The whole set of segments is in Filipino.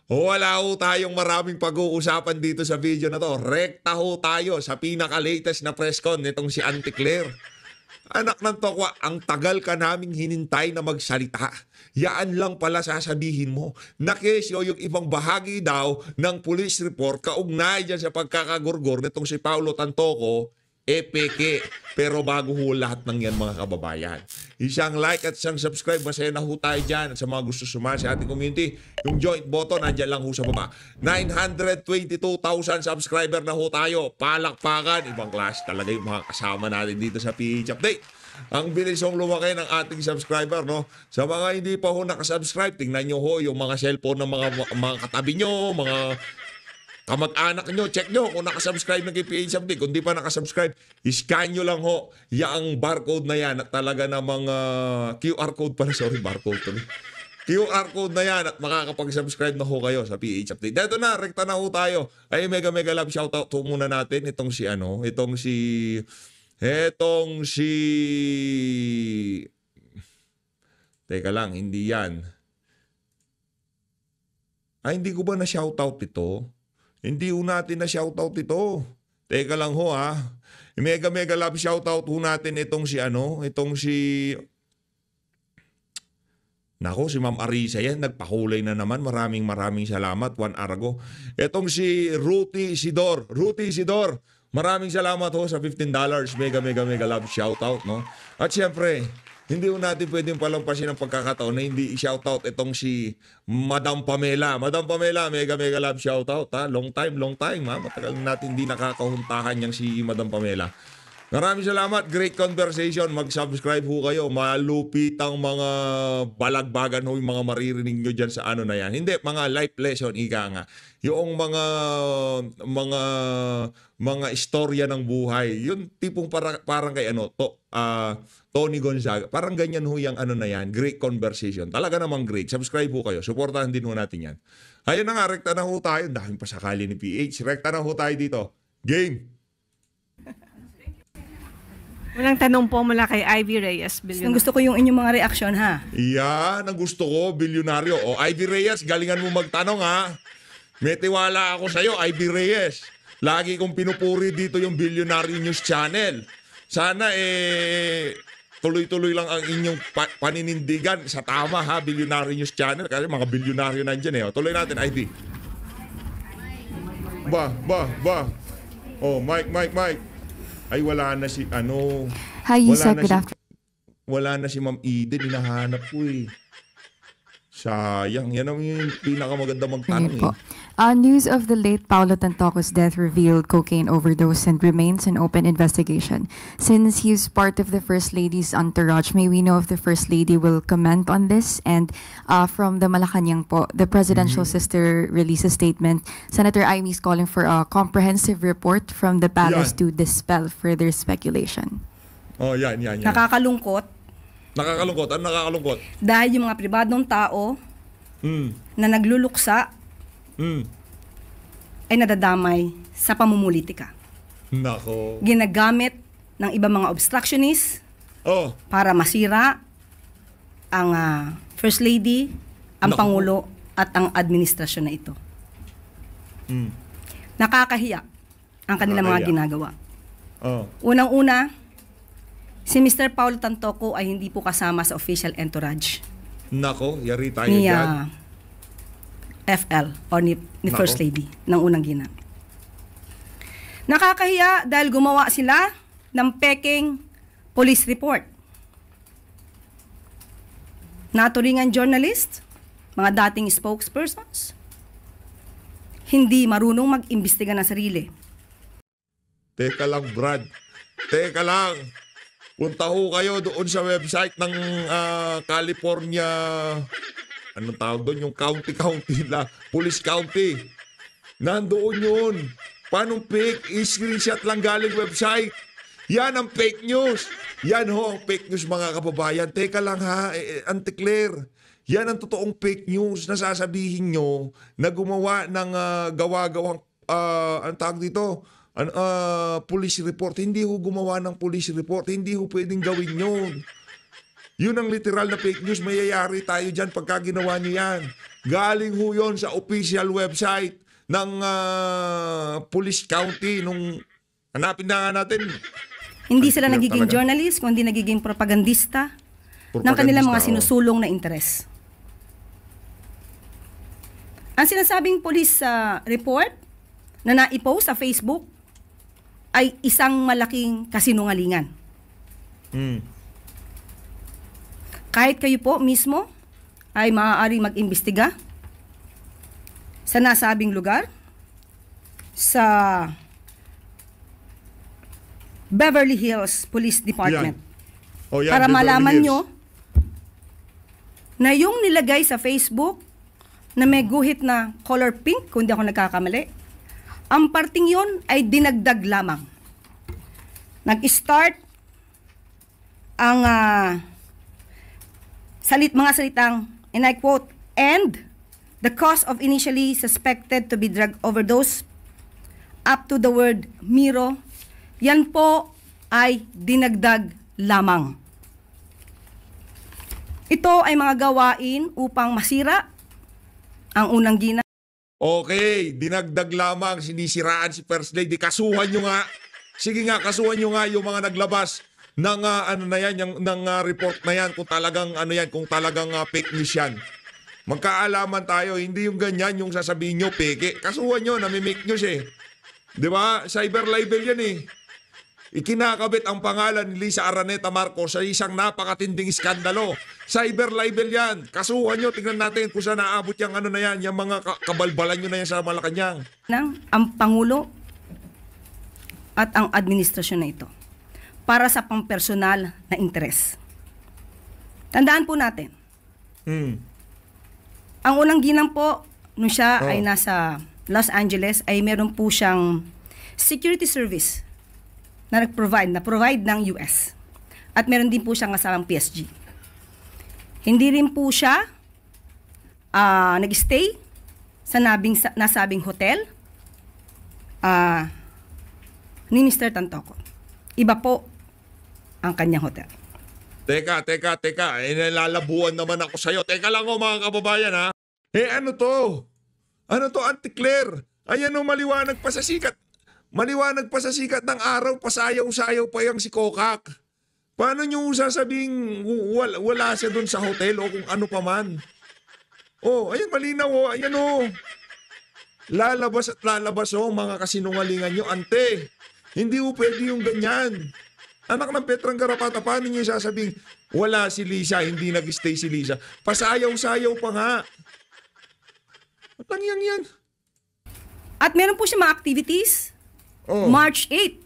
Wala ho tayong maraming pag-uusapan dito sa video na to. Rekta ho tayo sa pinaka-latest na press con nitong si Auntie Claire. Anak ng tokwa, ang tagal ka naming hinintay na magsalita. Yaan lang pala sasabihin mo. Nakesyo yung ibang bahagi daw ng police report kaugnay dyan sa pagkakagurgor nitong si Paulo Tantoco, epeke. Pero bago ho lahat ng yan mga kababayan, isang like at isang subscribe, masaya na ho tayo dyan. At sa mga gusto sumama sa ating community, yung joint button, nandyan lang ho sa baba. 922,000 subscriber na ho tayo. Palakpakan, ibang class talaga yung mga kasama natin dito sa PH Update. Ang bilis hong lumaki ng ating subscriber, no? Sa mga hindi pa ho nakasubscribe, tingnan nyo ho yung mga cellphone ng mga katabi nyo, mga kamag-anak nyo, check nyo kung nakasubscribe na kay PH Update. Kung di pa nakasubscribe, scan nyo lang ho yung barcode na yan at talaga namang QR code pala, sorry, barcode to. QR code na yan at makakapag-subscribe na ho kayo sa PH Update. Dito na, rekta na ho tayo. Ay, mega love shoutout ho muna natin. Itong si teka lang, hindi yan. Ay, hindi ko ba na shoutout ito? Hindi ho natin na shoutout ito. Teka lang ho ha. Mega love shoutout ho natin itong si Nako, si Ma'am Arisa yan, nagpakulay na naman. Maraming salamat, 1 hour ago. Itong si Ruti Isidor. Maraming salamat ho sa $15. Mega love shoutout, no? At siyempre, hindi ho natin pwedeng palampasin ang pagkakataon na hindi i-shoutout itong si Madam Pamela. Madam Pamela, mega love shoutout, ha? Long time, ha? Matagal natin hindi nakakahuntahan yang si Madam Pamela. Maraming salamat. Great conversation. Mag-subscribe ho kayo. Malupit ang mga balagbagan ho, yung mga maririnig nyo dyan sa ano na yan. Hindi, mga life lesson, ika nga. Yung mga istorya ng buhay. Yung tipong parang kay Tony Gonzaga. Parang ganyan ho yung ano na yan. Great conversation. Talaga namang great. Subscribe ho kayo. Supportahan din ho natin yan. Ayun na nga, rekta na ho tayo. Dahil pasakali ni PH. Rekta na ho tayo dito. Game! Walang tanong po mula kay Ivy Reyes. Gusto ko yung inyong mga reaksyon, ha? Yan, ang gusto ko, bilyonaryo. O, Ivy Reyes, galingan mo magtanong, ha? May tiwala ako sa'yo, Ivy Reyes. Lagi kong pinupuri dito yung Billionaire News Channel. Sana, tuloy-tuloy lang ang inyong paninindigan sa tama, ha? Billionaire News Channel. Kasi mga bilyonaryo nandyan, eh. O, tuloy natin, Ivy. Oh, Mike. Ay, wala na si, Hi, Yusek. Good afternoon. Wala na si Ma'am Eden, hinahanap ko eh. Sayang, yan ang yung pinakamaganda magtanong eh. News of the late Paulo Tantoco's death revealed cocaine overdose and remains an open investigation. Since he's part of the First Lady's entourage, may we know if the First Lady will comment on this? And from the Malacanang po, the presidential sister released a statement. Senator Amy is calling for a comprehensive report from the palace to dispel further speculation. Oh, yan. Nakakalungkot. Ano nakakalungkot? Dahil yung mga pribadong tao na nagluluksa ay nadadamay sa pamumulitika. Nako. Ginagamit ng ibang mga obstructionists para masira ang First Lady, ang Pangulo at ang administrasyon na ito. Nakakahiya ang kanilang mga ginagawa. Unang-una, si Mr. Paulo Tantoco ay hindi po kasama sa official entourage. Nako, yari tayo Ni dyan. FL o ni First Lady ng unang ginamit. Nakakahiya dahil gumawa sila ng peking police report. Naturingan journalist, mga dating spokespersons, hindi marunong mag-imbestiga ng sarili. Teka lang, Brad. Teka lang. Punta ho kayo doon sa website ng California, anong tawag doon? Yung county lang. Police county. Nandoon yun. Paano fake? I-screenshot lang galing website. Yan ang fake news. Yan ho ang fake news mga kababayan. Teka lang ha, Auntie Claire. Yan ang totoong fake news na sasabihin nyo na gumawa ng gawa-gawang, ang tawag dito, police report. Hindi ho gumawa ng police report. Hindi ho pwedeng gawin yun. Yun ang literal na fake news. Mayayari tayo dyan pagka ginawa nyo yan. Galing ho yun sa official website ng Police County. Nung hanapin na nga natin. Hindi sila nagiging talaga. journalist, kundi nagiging propagandista ng Propagandista, kanilang mga oh. sinusulong na interes. Ang sinasabing police report na naipost sa Facebook ay isang malaking kasinungalingan. Kahit kayo po mismo ay maaaring mag-imbestiga sa nasabing lugar sa Beverly Hills Police Department. Oh, yan, Para Beverly malaman Hills. nyo na yung nilagay sa Facebook na may guhit na color pink, kung di ako nagkakamali, ang parting yon ay dinagdag lamang. Nag-start ang mga salitang, and I quote, "and the cause of initially suspected to be drug overdose," up to the word Miro, yan po ay dinagdag lamang. Ito ay mga gawain upang masira ang unang ginang. Okay, dinagdag lamang, sinisiraan si First Lady. Kasuhan nyo nga. Sige nga, kasuhan nyo nga yung mga naglabas ng report na yan kung talagang kung talagang fake news yan. Magkaalaman tayo, hindi yung ganyan yung sasabihin nyo peke. Kasuhan nyo, nami-make news eh. 'Di ba? Cyber libel yan eh. Ikinakabit ang pangalan ni Lisa Araneta Marcos sa isang napakatinding iskandalo. Cyber libel yan. Kasuhan nyo, tingnan natin kung saan naabot yung yung mga kabalbalan nyo na yan sa Malacanang. Ang Pangulo at ang administrasyon na ito para sa pampersonal na interes. Tandaan po natin, ang unang ginang po, nung siya ay nasa Los Angeles, ay meron po siyang security service na provide ng US. At meron din po siyang kasamang PSG. Hindi rin po siya nag-stay sa nasabing hotel ni Mr. Tantoco. Iba po ang kanyang hotel. Teka. Nalalabuan naman ako sa'yo. Teka lang mga kababayan ha. Ano to? Ano to, Auntie Claire? Ayan o, maliwanag pa sa sikat. Maliwanag pa sa sikat ng araw, pasayaw-sayaw pa yung si Kokak. Paano nyo sasabing wala siya doon sa hotel o kung ano pa man? Oh, ayan, malinaw oh. Ayan oh. Lalabas at lalabas oh, mga kasinungalingan nyo, ante. Hindi po pwede yung ganyan. Anak ng Petrang Garapata, paano nyo sasabing wala si Lisa, hindi nag-stay si Lisa? Pasayaw-sayaw pa nga. At yan. At meron po siya mga activities. Oh. March 8.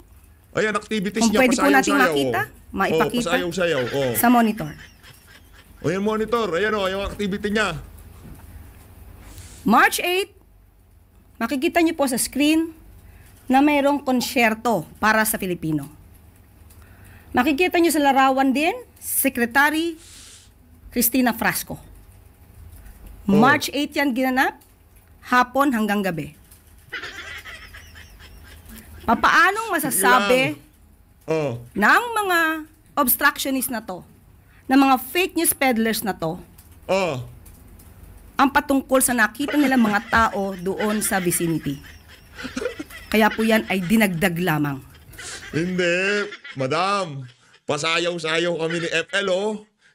Ayan, activities Kung niya, pwede po natin pasayaw-sayaw. makita, maipakita pasayaw-sayaw. sa monitor. O yan, monitor. Ayan o, yung activity niya. March 8, makikita niyo po sa screen na mayroong konsyerto para sa Filipino. Makikita niyo sa larawan din, Secretary Cristina Frasco. March 8 yan ginanap, hapon hanggang gabi. Papaanong masasabi ng mga obstructionist na to, ng mga fake news peddlers na to, ang patungkol sa nakita nilang mga tao doon sa vicinity? Kaya po yan ay dinagdag lamang. Hindi, madam. Pasayaw-sayaw kami ni FL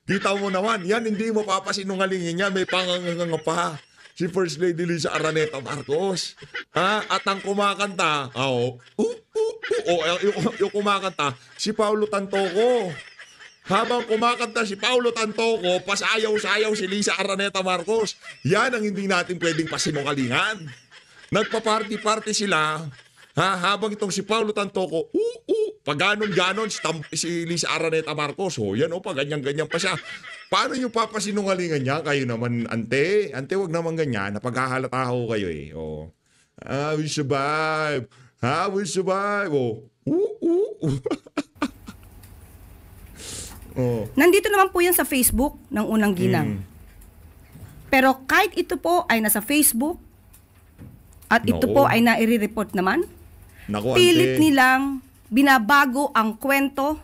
Kita mo naman, yan hindi mo papasinungalingin niya. May panganganga pa. Si First Lady Lisa Araneta Marcos. At ang kumakanta, yung kumakanta, si Paulo Tantoco. Habang kumakanta si Paulo Tantoco, pasayaw-sayaw si Lisa Araneta Marcos. Yan ang hindi natin pwedeng pasinungalingan. Nagpa-party-party sila, habang itong si Paulo Tantoco, pag ganon-ganon, si Lisa Araneta Marcos, yan pag ganyan-ganyan pa siya. Paano nyo papasinungalingan niya? Kayo naman, ante, wag naman ganyan, napaghahalata ho kayo eh. We survive. We survive. Nandito naman po yan sa Facebook ng unang ginang. Pero kahit ito po ay nasa Facebook, at ito po ay nai-report naman, pilit nilang binabago ang kwento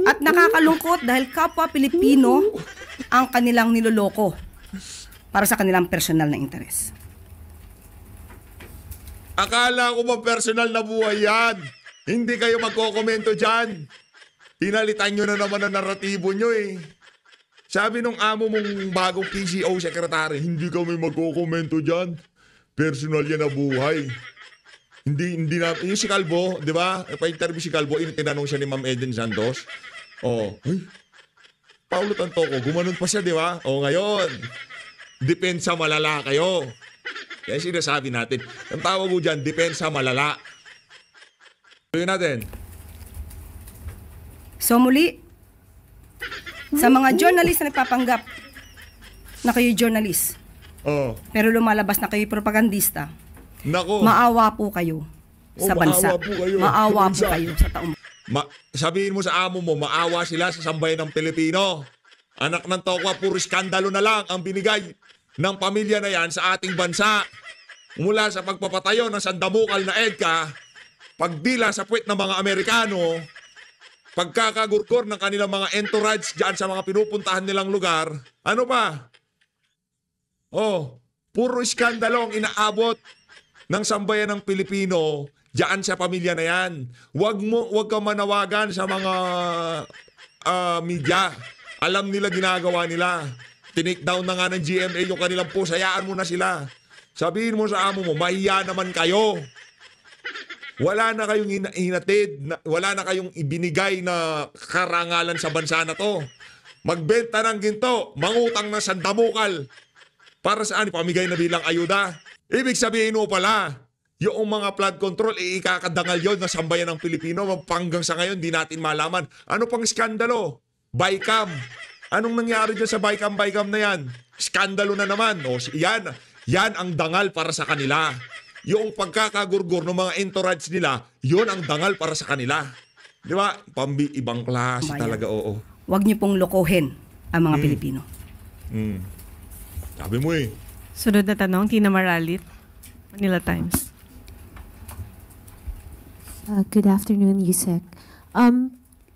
At nakakalungkot dahil kapwa Pilipino ang kanilang niloloko para sa kanilang personal na interes. Akala ko ba personal na buhay yan? Hindi kayo magkokomento dyan. Pinalitan nyo na naman ang naratibo nyo eh. Sabi nung amo mong bagong PCO secretary, hindi kami magkokomento dyan. Personal yan na buhay. Hindi na, yung si Calvo, di ba? Pa-interview si Calvo, tinanong siya ni Ma'am Eden Santos. Ay, Paulo Tantoco, gumanon pa siya, di ba? Ngayon, depensa malala kayo. Kaya sinasabi natin, ang tawag ko dyan, depensa malala. Tuloy natin. So muli, sa mga journalist na nagpapanggap na kayo journalist, pero lumalabas na kayo propagandista, Nako. maawa po kayo sa bansa. Maawa po kayo. Maawa po kayo sa taong. Sabihin mo sa amo mo, maawa sila sa sambayan ng Pilipino. Anak ng tokwa, puro skandalo na lang ang binigay ng pamilya na yan sa ating bansa. Mula sa pagpapatayo ng sandamukal na EDCA, pagdila sa puwet ng mga Amerikano, pagkakagurkor ng kanilang mga entourage dyan sa mga pinupuntahan nilang lugar. Ano pa? Puro skandalo ang inaabot ng sambayan ng Pilipino diyan sa pamilya na yan. Huwag kang manawagan sa mga media. Alam nila ginagawa nila. Tinake down na nga ng GMA yung kanilang post. Hayaan mo na sila. Sabihin mo sa amo mo, mahiya naman kayo. Wala na kayong hinatid, wala na kayong ibinigay na karangalan sa bansa na to. Magbenta ng ginto, mangutang na sandamukal. Para saan? Pamigay na bilang ayuda. Ibig sabihin mo pala, yung mga flood control, ikakadangal yun na sambayan ng Pilipino. Hanggang sa ngayon, di natin malaman. Ano pang skandalo? Bycam. Anong nangyari dyan sa Bycam na yan? Skandalo na naman. Yan ang dangal para sa kanila. Yung pagkakagurgur ng mga entourage nila, yun ang dangal para sa kanila. Di ba? Ibang klase talaga, oo. Huwag niyo pong lokohin ang mga Pilipino. Sabi mo eh. Sunod na tanong, Tina Maralit, Manila Times. Good afternoon, Yusek.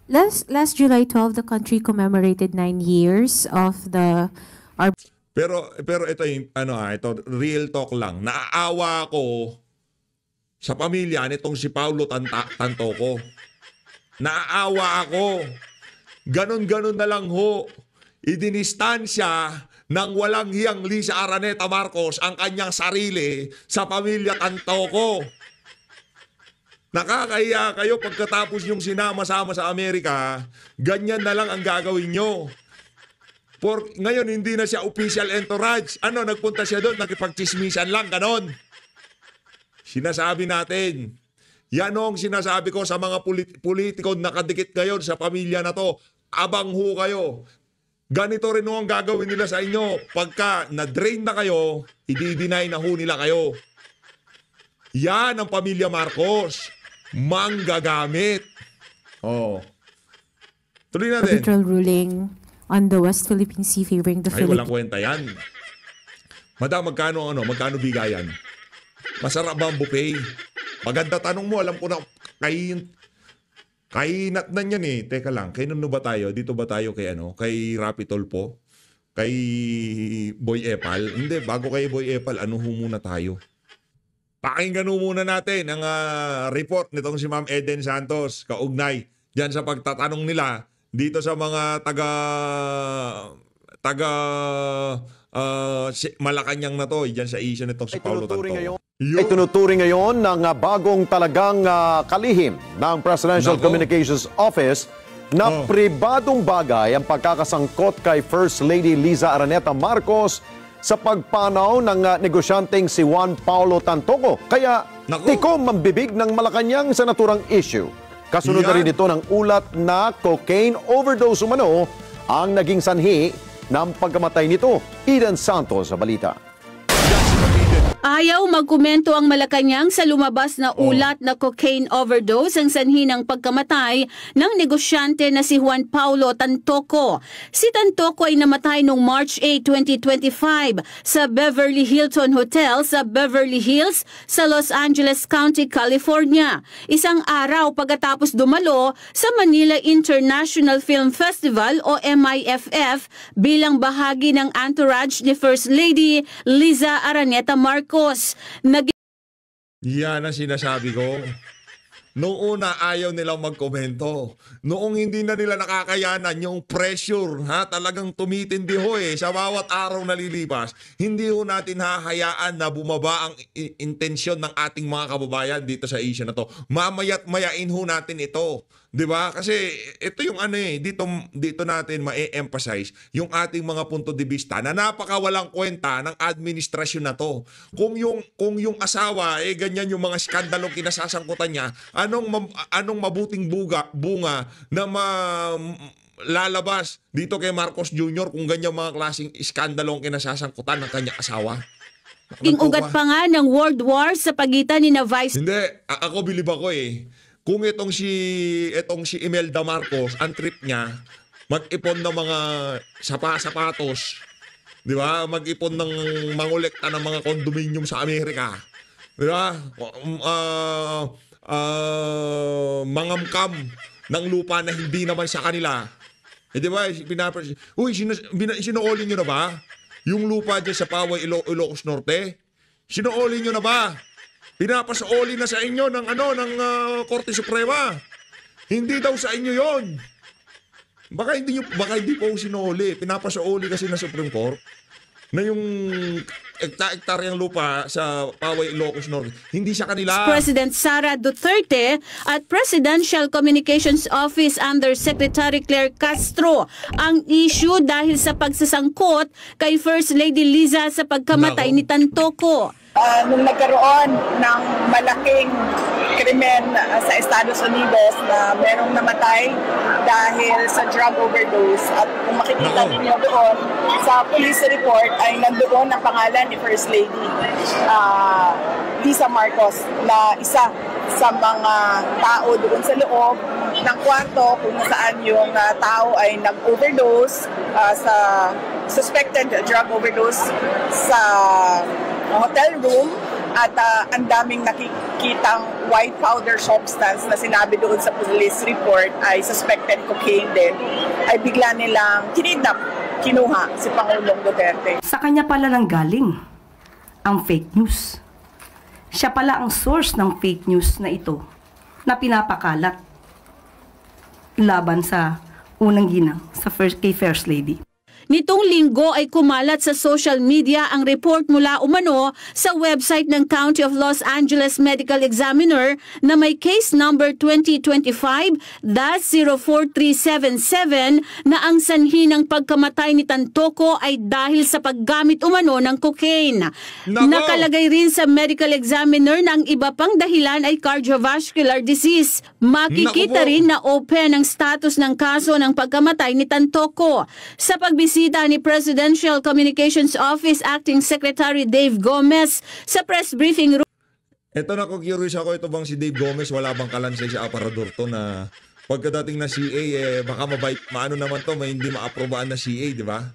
Last July 12, the country commemorated 9 years of the... Pero ito yung ito real talk lang. Naaawa ko sa pamilya nitong si Paulo Tantoco. Naaawa ako. Ganon na lang ho. Idinistansya ng walang hiyang Lisa Araneta Marcos ang kanyang sarili sa pamilya Tantoco. Nakakahiya kayo pagkatapos yung sinama-sama sa Amerika, ganyan na lang ang gagawin nyo. Ngayon, hindi na siya official entourage. Nagpunta siya doon, nakipagchismisan lang, ganon. Sinasabi natin, yan ang sinasabi ko sa mga politiko na nakadikit ngayon sa pamilya na to. Abang ho kayo. Ganito rin ang gagawin nila sa inyo. Pagka na-drain na kayo, i-deny na ho nila kayo. Yan ang pamilya Marcos. Manggagamit. Tuloy natin. Arbitral ruling on the West Philippine Sea favoring the Ay, walang Philippines. kwenta yan. Madam, magkano bigayan? Masarap ba ang buffet? Maganda tanong mo, alam ko na kainat na yan eh. Teka lang, kailan ba tayo? Dito ba tayo kay Rapi Tolpo? Kay Boy Epal? Hindi, bago kay Boy Epal, muna tayo? Pakinggan muna natin ang report nitong si Ma'am Eden Santos, kaugnay diyan sa pagtatanong nila dito sa mga taga Malacanang na to, diyan sa issue nitong si Paulo Tantoco. Ay tinuturing ngayon ng bagong talagang kalihim ng Presidential Communications Office na pribadong bagay ang pagkakasangkot kay First Lady Liza Araneta Marcos sa pagpanaw ng negosyanteng si Juan Paulo Tantoco. Kaya tikom ang bibig ng Malacanang sa naturang issue. Kasunod na rin ito ng ulat na cocaine overdose umano ang naging sanhi ng pagkamatay nito. Eden Santos sa balita. Ayaw magkomento ang Malacanang sa lumabas na ulat na cocaine overdose ang sanhi ng pagkamatay ng negosyante na si Juan Paulo Tantoco. Si Tantoco ay namatay noong March 8, 2025 sa Beverly Hilton Hotel sa Beverly Hills sa Los Angeles County, California. Isang araw pagkatapos dumalo sa Manila International Film Festival o MIFF bilang bahagi ng entourage ni First Lady Liza Araneta Marcos. Yan ang sinasabi ko. Noong una, ayaw nilang magkomento. Noong hindi na nila nakakayanan yung pressure, talagang tumitindi ho sa bawat araw na lilipas. Hindi ho natin hahayaan na bumaba ang intensyon ng ating mga kababayan dito sa issue na to. Mamaya't mayain ho natin ito. 'Di ba? Kasi ito yung dito natin ma-emphasize yung ating mga punto de vista na napakawalang kwenta ng administrasyon na to. Kung yung asawa ganyan yung mga skandalong kinasasangkutan niya, anong mabuting bunga na lalabas dito kay Marcos Jr. kung ganyan mga klaseng iskandalong kinasasangkutan ng kanyang asawa? King ugat pa nga ng world war sa pagitan ni na Vice Hindi, ako bilib ako Kung itong si Imelda Marcos, ang trip niya, mag-ipon ng mga sapatos, di ba? Mag-ipon ng mangolekta ng mga condominium sa Amerika. Di ba? Mangamkam ng lupa na hindi naman sa kanila. Di ba? Sinuoli nyo na ba? Yung lupa dyan sa Poway, Ilocos Norte? Sinuoli nyo na ba? Pinapasaoli na sa inyo ng Korte Suprema. Hindi daw sa inyo 'yon. Baka hindi po sinuli. Pinapasaoli kasi na Supreme Court na yung ektaryang lupa sa Poway, Ilocos Norte, hindi sa kanila. President Sara Duterte at Presidential Communications Office Under Secretary Claire Castro ang issue dahil sa pagsasangkot kay First Lady Liza sa pagkamatay ni Tantoco. Nung nagkaroon ng malaking krimen sa Estados Unidos na merong namatay dahil sa drug overdose, at kung makikita ninyo doon sa police report ay nandoon ang pangalan ni First Lady Liza Marcos na isa sa mga tao doon sa loob ng kwarto kung saan yung tao ay nag-overdose sa suspected drug overdose sa hotel room, at ang daming nakikitang white powder substance na sinabi doon sa police report ay suspected cocaine din, ay bigla nilang kinuha si Pangulong Duterte. Sa kanya pala nang galing ang fake news. Siya pala ang source ng fake news na ito na pinapakalat laban sa unang ginang kay First Lady. Nitong linggo ay kumalat sa social media ang report mula umano sa website ng County of Los Angeles Medical Examiner na may case number 2025-04377 na ang sanhi ng pagkamatay ni Tantoco ay dahil sa paggamit umano ng cocaine. Nako! Nakalagay rin sa medical examiner na ang iba pang dahilan ay cardiovascular disease. Makikita Nako po! rin na open ang status ng kaso ng pagkamatay ni Tantoco. Sa pagbisita ni Presidential Communications Office Acting Secretary Dave Gomez sa press briefing room. Ito na, kung curious ako, ito bang si Dave Gomez, wala bang kalansay sa aparador to na pagkadating na CA, baka maano naman to, may hindi maaprobaan na CA, di ba?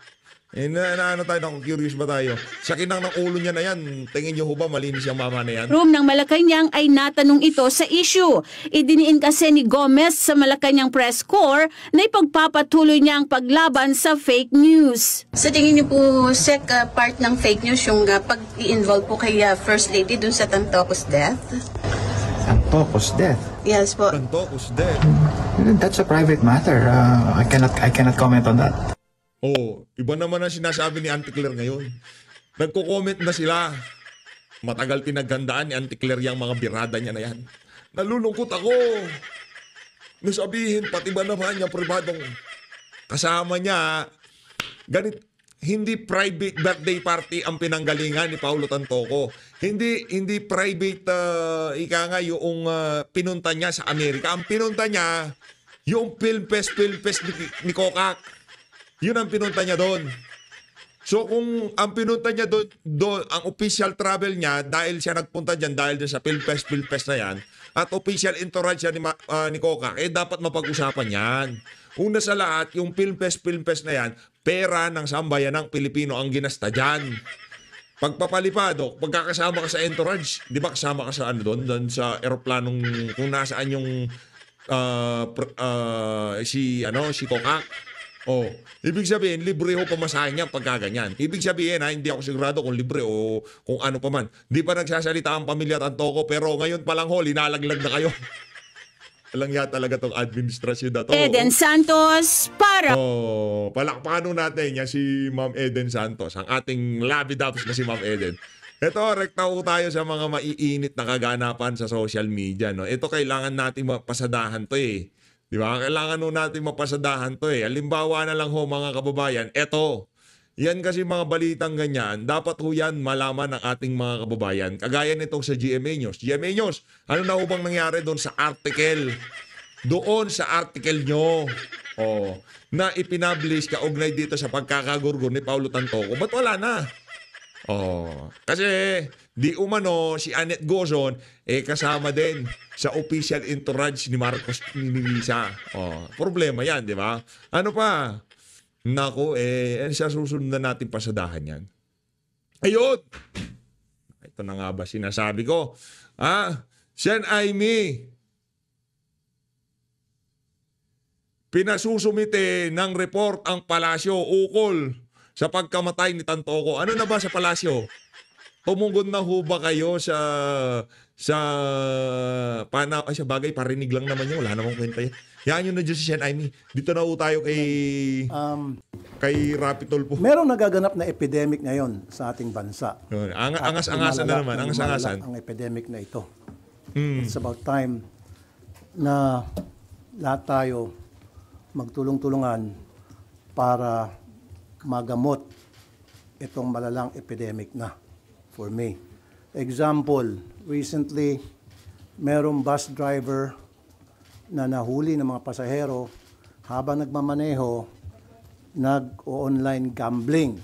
Tayo, curious ba tayo? Sa kinang ng ulo niya na yan, tingin niyo ho ba malinis yung mama na yan? Room ng Malacanang ay natanong ito sa issue. Idiniin kasi ni Gomez sa Malacanang Press Corps na ipagpapatuloy niya ang paglaban sa fake news. Sa tingin niyo po, Sec, part ng fake news yung pag-i-involve po kay First Lady dun sa Tantoco's death? Tantoco's death? Yes po. Tantoco's dead. That's a private matter. I cannot comment on that. Oh, iba naman ang sinasabi ni Auntie Claire ngayon. Nagko-comment na sila. Matagal tinagandaan ni Auntie Claire yung mga birada niya na yan. Nalulungkot ako. Nasabihin, pati ba naman yung pribadong kasama niya, hindi private birthday party ang pinanggalingan ni Paulo Tantoco. Hindi private, yung pinunta niya sa Amerika. Ang pinunta niya, yung film fest ni Kokak. Yun ang pinunta niya doon. So kung ang pinunta niya doon, ang official travel niya, dahil siya nagpunta diyan dahil dyan sa PhilFest na yan, at official entourage siya ni Coca, dapat mapag-usapan yan. Una sa lahat, yung PhilFest na yan, pera ng sambayan ng Pilipino ang ginasta dyan. Pagpapalipad, pagkakasama ka sa entourage, di ba kasama ka sa doon sa eroplanong kung nasaan yung si Coca. Ibig sabihin, libre ho pamasahin niya pagka ganyan. Ibig sabihin, hindi ako sigurado kung libre o kung ano pa man. Di pa nagsasalita ang pamilya Tantoko, pero ngayon pa lang ho, linalaglag na kayo. Walang ya talaga tong administrasyon na to. Eden Santos para... Palakpakan natin yan si Ma'am Eden Santos, ang ating labidabs na si Ma'am Eden. Ito, rekta ho tayo sa mga maiinit na kaganapan sa social media. No? Ito kailangan natin mapasadahan to eh. Di ba? Kailangan ho natin mapasadahan to eh. Halimbawa na lang ho mga kababayan, ito. Yan kasi mga balitang ganyan, dapat ho yan malaman ng ating mga kababayan. Kagaya nitong sa GMA News. GMA News, ano na ho bang nangyari doon sa article? Doon sa article nyo. Na ipinablish kaugnay dito sa pagkakagurgo ni Paulo Tantoko. Ba't wala na? Kasi di umano si Annette Gozon kasama din sa official entourage ni Marcos ni Lisa. Problema yan, di ba? Ano pa? Nako, sa susunod na natin pasadahan yan. Ayun! Ito na nga ba sinasabi ko? Sen Aimee, pinasusumite ng report ang palasyo ukol sa pagkamatay ni Tantoko. Ano na ba sa palasyo? Tumugon na ho ba kayo sa bagay, parinig lang naman yun. Wala namang kwenta yun. Yan yun na dyan si Sen Aimee. Dito na ho tayo kay Rapitol po. Merong nagaganap na epidemic ngayon sa ating bansa. Angas-angasan na naman. Angas-angasan. Ang epidemic na ito. It's about time na lahat tayo magtulong-tulungan para magamot itong malalang epidemic na for me. Example, recently, merong bus driver na nahuli ng mga pasahero habang nagmamaneho, nag-online gambling.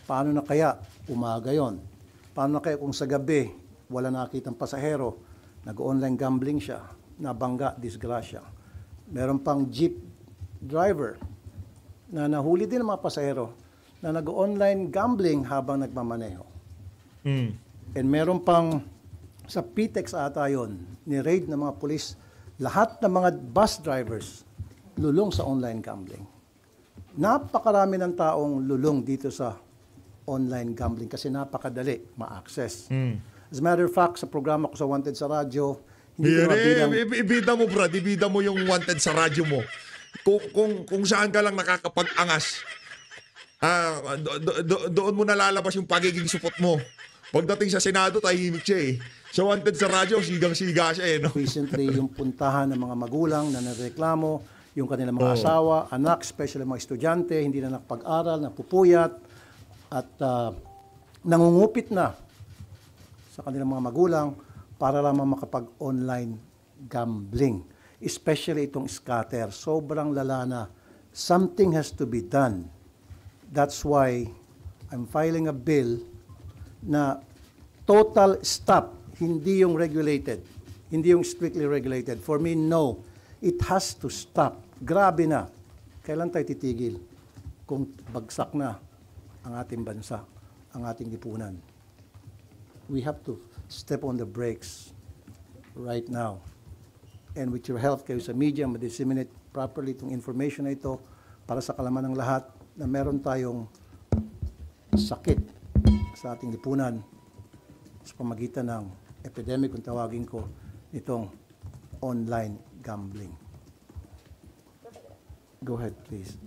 Paano na kaya umaga yon? Paano na kaya kung sa gabi wala nakitang pasahero, nag-online gambling siya, nabangga, disgrasya. Meron pang jeep driver na nahuli din ng mga pasahero na nag-online gambling habang nagmamaneho. And meron pang sa PTEX ata yun, ni-raid ng mga pulis, lahat ng mga bus drivers lulong sa online gambling. Napakarami ng taong lulong dito sa online gambling kasi napakadali ma-access. As a matter of fact, sa programa ko sa Wanted sa radyo, ibida mo brad, ibida mo yung Wanted sa radyo mo. Kung saan ka lang nakakapag-angas, doon mo nalalabas yung pagiging supot mo. Pagdating sa Senado, tahimik siya eh. Sa Wanted sa radyo, sigang-siga siya eh. No? Recently, yung puntahan ng mga magulang na nareklamo, yung kanilang mga asawa, anak, especially mga estudyante, hindi na nakapag-aral, napupuyat, at nangungupit na sa kanilang mga magulang para lamang makapag-online gambling. Especially itong scatter. Sobrang lala na. Something has to be done. That's why I'm filing a bill na total stop, hindi yung regulated, hindi yung strictly regulated. For me, no. It has to stop. Grabe na. Kailan tayo titigil kung bagsak na ang ating bansa, ang ating lipunan? We have to step on the brakes right now. And with your help kayo sa media, ma-disseminate properly itong information na ito para sa kalaman ng lahat na meron tayong sakit sa ating lipunan sa pamagitan ng epidemic, kung tawagin ko, itong online gambling. Go ahead, please.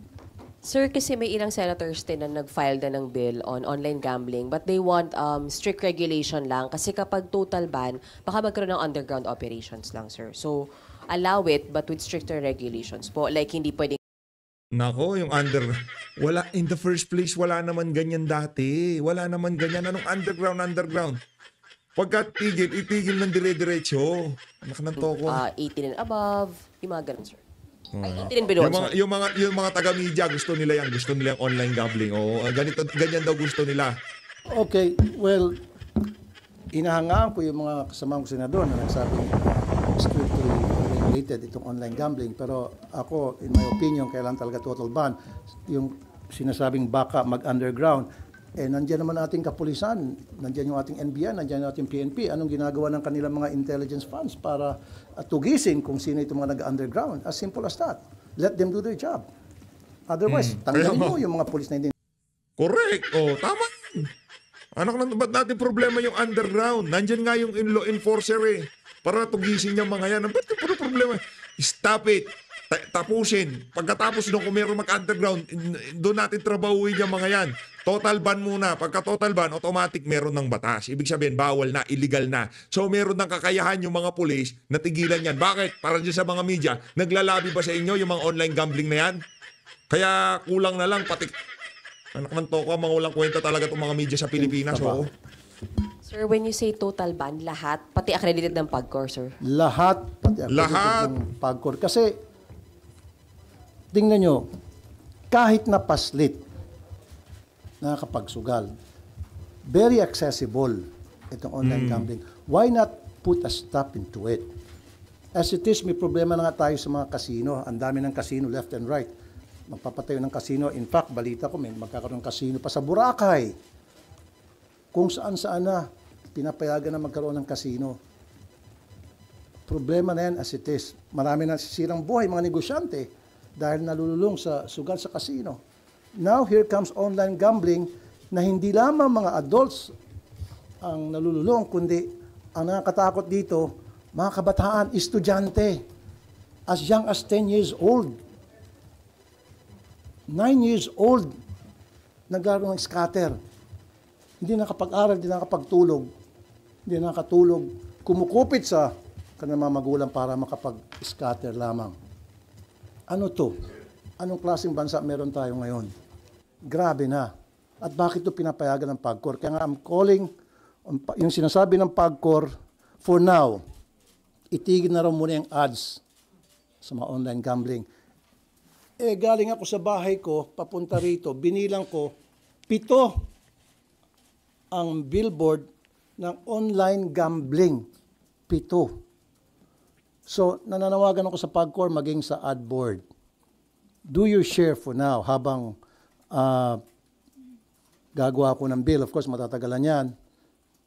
Sir, kasi may ilang senators din na nag-file na ng bill on online gambling but they want strict regulation lang kasi kapag total ban, baka magkaroon ng underground operations lang, sir. So, allow it but with stricter regulations po. Like, hindi pwedeng Nako, yung wala, in the first place, wala naman ganyan dati. Wala naman ganyan. Anong underground? Pagka itigil ng dire-diretso. Anak ng toko. 18 and above, yung mga ganun, sir. Hindi rin binuon, Yung mga taga-media, gusto nila yan. Gusto nila yung online gambling. Oo, ganyan daw gusto nila. Okay, well, inahangaan ko yung mga kasama ko senador na nagsabing strictly regulated itong online gambling. Pero ako, in my opinion, kailan talaga total ban. Yung sinasabing baka mag-underground, nandiyan naman ating kapulisan, nandiyan yung ating NBI, nandiyan yung ating PNP. Anong ginagawa ng kanilang mga intelligence funds para tugisin kung sino itong mga nag-underground? As simple as that. Let them do their job. Otherwise, tanggalin mo yung mga pulis na hindi. Correct. Oh, tama. Anak na, ba't natin problema yung underground? Nandyan nga yung law enforcer para tugisin yung mga yan. Ba't yung problema? Stop it. Tapusin. Pagkatapos nung kung meron mag-underground, doon natin trabahuin yung mga yan. Total ban muna. Pagka total ban, automatic meron ng batas. Ibig sabihin, bawal na, illegal na. So meron ng kakayahan yung mga pulis na tigilan yan. Bakit? Parang dyan sa mga media, naglalabi ba sa inyo yung mga online gambling na yan? Kaya kulang na lang, pati anak ng toko, mga walang kwenta talaga itong mga media sa Pilipinas. Oo. Sir, when you say total ban, lahat, pati accredited ng PAGCOR, sir? Lahat, pati accredited ng PAGCOR. Kasi, tingnan nyo, kahit na paslit, nakakapagsugal, very accessible itong online gambling. Why not put a stop into it? As it is, may problema na nga tayo sa mga casino. Ang dami ng casino left and right. Magpapatayo ng casino. In fact, balita ko, may magkakaroon ng casino pa sa Boracay. Kung saan-saan na, pinapayagan na magkaroon ng casino. Problema na yan as it is. Marami na sisirang buhay, mga negosyante, dahil nalululong sa sugal sa casino. Now, here comes online gambling na hindi lamang mga adults ang nalululong, kundi ang nakakatakot dito, mga kabataan, estudyante, as young as 10 years old. 9 years old, naglaro ng scatter. Hindi nakapag-aral, hindi nakapagtulog, hindi nakatulog, kumukupit sa kanilang mga magulang para makapag-scatter lamang. Ano to? Anong klaseng bansa meron tayo ngayon? Grabe na. At bakit ito pinapayagan ng PAGCOR? Kaya nga I'm calling, yung sinasabi ng PAGCOR, for now, itigil na raw muna yung ads sa mga online gambling. Galing ako sa bahay ko, papunta rito, binilang ko, 7 ang billboard ng online gambling. 7. So, nananawagan ako sa PAGCOR maging sa ad board. Do your share for now habang gagawa ko ng bill. Of course, matatagalan yan.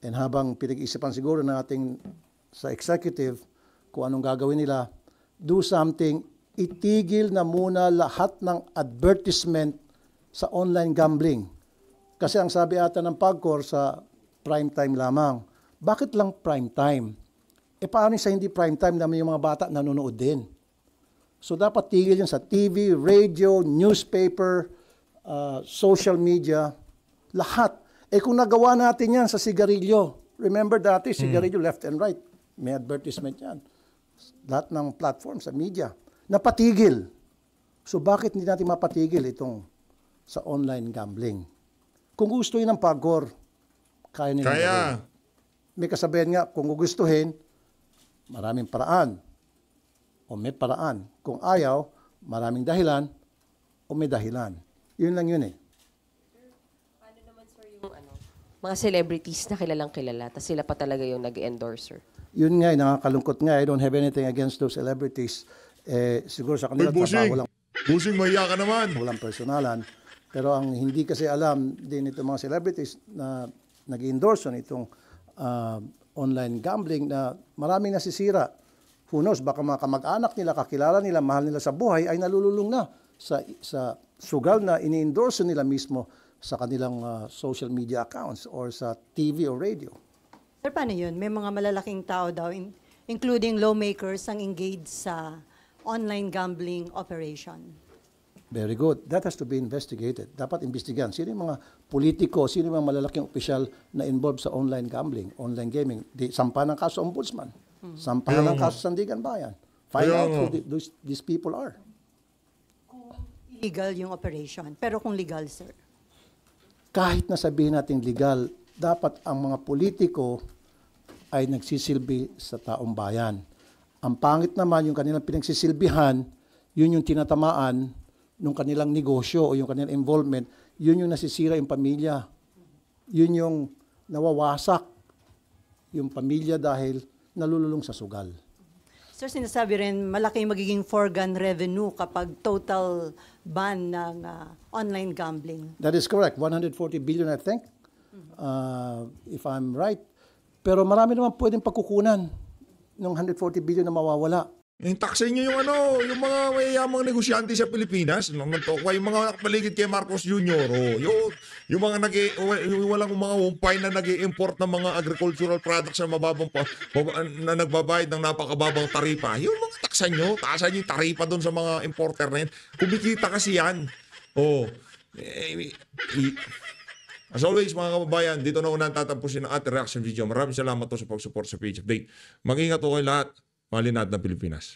And habang pinag-isipan siguro ng ating sa executive kung anong gagawin nila, do something. Itigil na muna lahat ng advertisement sa online gambling. Kasi ang sabi ata ng PAGCOR sa prime time lamang. Bakit lang prime time? Paano sa hindi prime time naman yung mga bata nanonood din? So dapat tigil yan sa TV, radio, newspaper, social media, lahat. Kung nagawa natin yan sa sigarilyo, remember dati sigarilyo left and right, may advertisement yan. Lahat ng platform sa media. Napatigil. So bakit hindi natin mapatigil itong sa online gambling? Kung gusto yun ng PAGCOR, kaya nila. Kaya. May kasabihan nga, kung gugustuhin, maraming paraan. O may paraan. Kung ayaw, maraming dahilan o may dahilan. Yun lang yun Paano naman, sir, yung mga celebrities na kilalang kilala, tapos sila pa talaga yung nag-endorser? Yun nga, nakakalungkot nga. I don't have anything against those celebrities. Siguro sa kanila trabaho lang. Busing, mahiya ka naman. Walang personalan. Pero ang hindi kasi alam din itong mga celebrities na nag-endorse itong online gambling na maraming nasisira. Who knows, baka mga kamag-anak nila, kakilala nila, mahal nila sa buhay, ay nalululong na sa sugal na ini-endorse nila mismo sa kanilang social media accounts or sa TV o radio. Sir, paano yun? May mga malalaking tao daw, including lawmakers, ang engaged sa online gambling operation. Very good. That has to be investigated. Dapat imbestigahan. Sino yung mga politiko, sino yung mga malalaking opisyal na involved sa online gambling, online gaming? Sampa ng kaso ombudsman. Sampa ng kaso Sandigan Bayan. Find out who these people are. Illegal yung operation. Pero kung legal, sir? Kahit na sabihin natin legal, dapat ang mga politiko ay nagsisilbi sa taong bayan. Ang pangit naman yung kanilang pinagsisilbihan, yun yung tinatamaan ng kanilang negosyo o yung kanilang involvement, yun yung nasisira yung pamilya. Yun yung nawawasak yung pamilya dahil nalululong sa sugal. Sir, sinasabi rin malaki magiging foregone revenue kapag total ban ng online gambling. That is correct. 140 billion, I think, if I'm right. Pero marami naman pwedeng pagkukunan ng 140 billion na mawawala. Yung taksin nyo yung mga mayayamang negosyante sa Pilipinas, yung mga paligid kay Marcos Jr., yung mga walang mga humpay na nag-i-import ng mga agricultural products na na nagbabayad ng napakababang taripa, yung mga taksan nyo, taasan yung taripa doon sa mga importer na yun. Kumikita kasi yan. As always, mga kababayan, dito na unang tatapusin ang ating reaction video. Maraming salamat po sa pag-support sa Page Update. Mag-ingat po kayo lahat. Mahalin natin ang Pilipinas.